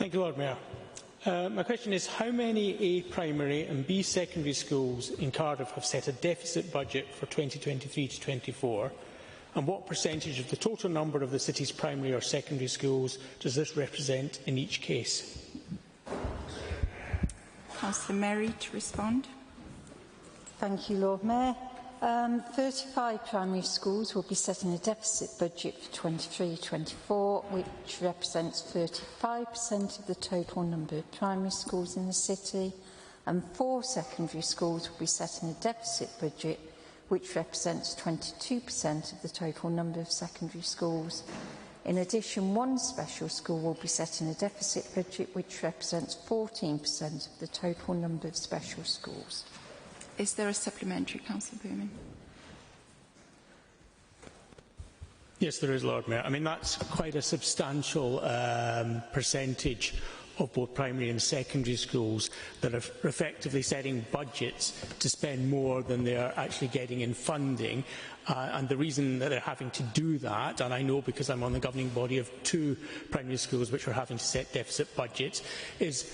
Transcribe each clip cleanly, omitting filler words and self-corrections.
Thank you, Lord Mayor. My question is, how many A primary and B secondary schools in Cardiff have set a deficit budget for 2023 to 24, and what percentage of the total number of the city's primary or secondary schools does this represent in each case? Councillor Merry to respond. Thank you, Lord Mayor. 35 primary schools will be setting a deficit budget for 23-24, which represents 35% of the total number of primary schools in the city, and 4 secondary schools will be setting a deficit budget which represents 22% of the total number of secondary schools. In addition, 1 special school will be setting a deficit budget which represents 14% of the total number of special schools. Is there a supplementary, Councillor Berman? Yes, there is, Lord Mayor. I mean, that's quite a substantial percentage of both primary and secondary schools that are effectively setting budgets to spend more than they are actually getting in funding. And the reason that they're having to do that, and I know because I'm on the governing body of 2 primary schools which are having to set deficit budgets, is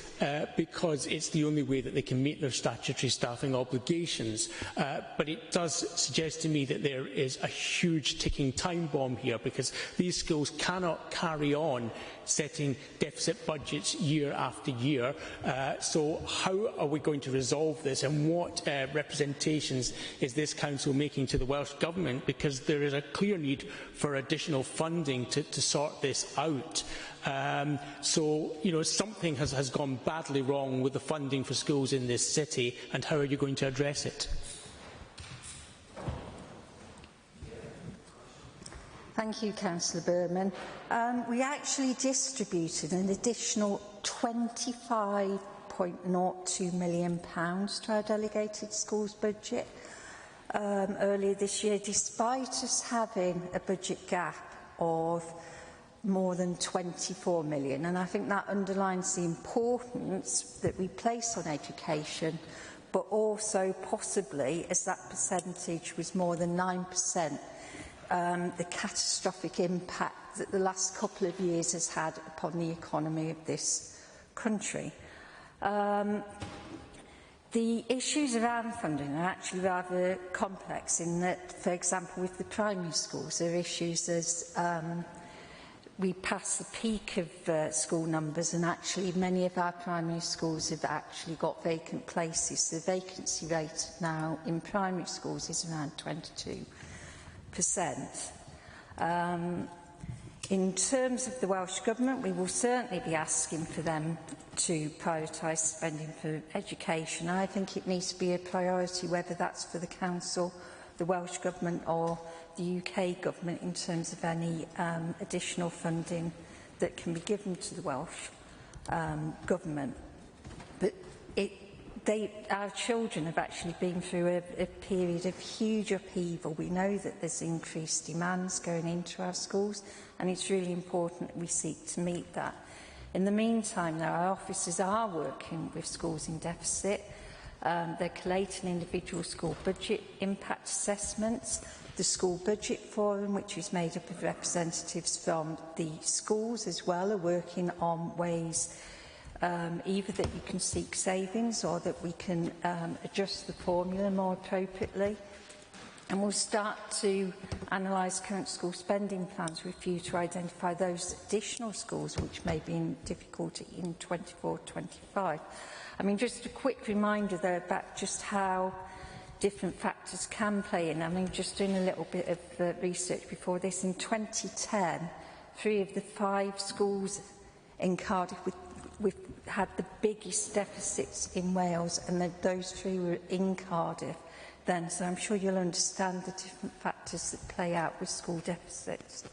because it's the only way that they can meet their statutory staffing obligations. But it does suggest to me that there is a huge ticking time bomb here, because these schools cannot carry on setting deficit budgets year after year. So how are we going to resolve this, and what representations is this council making to the Welsh Government? Because there is a clear need for additional funding to sort this out. So, you know, something has gone badly wrong with the funding for schools in this city, and how are you going to address it? Thank you, Councillor Berman. We actually distributed an additional £25.02 million to our delegated schools budget earlier this year, despite us having a budget gap of more than 24 million. And I think that underlines the importance that we place on education, but also possibly, as that percentage was more than 9%, the catastrophic impact that the last couple of years has had upon the economy of this country. The issues around funding are actually rather complex in that, for example, with the primary schools, there are issues as we pass the peak of school numbers, and actually many of our primary schools have actually got vacant places. The vacancy rate now in primary schools is around 22%. In terms of the Welsh Government, we will certainly be asking for them to prioritise spending for education. I think it needs to be a priority, whether that's for the Council, the Welsh Government or the UK Government, in terms of any additional funding that can be given to the Welsh Government. But our children have actually been through a period of huge upheaval. We know that there's increased demands going into our schools, and it's really important that we seek to meet that. In the meantime, though, our officers are working with schools in deficit. They're collating individual school budget impact assessments. The School Budget Forum, which is made up of representatives from the schools as well, are working on ways either that you can seek savings or that we can adjust the formula more appropriately. And we'll start to analyse current school spending plans with a view to identify those additional schools which may be in difficulty in 24-25. I mean, just a quick reminder though about just how different factors can play in. I mean, just doing a little bit of research before this, in 2010, 3 of the 5 schools in Cardiff had the biggest deficits in Wales, and those 3 were in Cardiff then. So I'm sure you'll understand the different factors that play out with school deficits.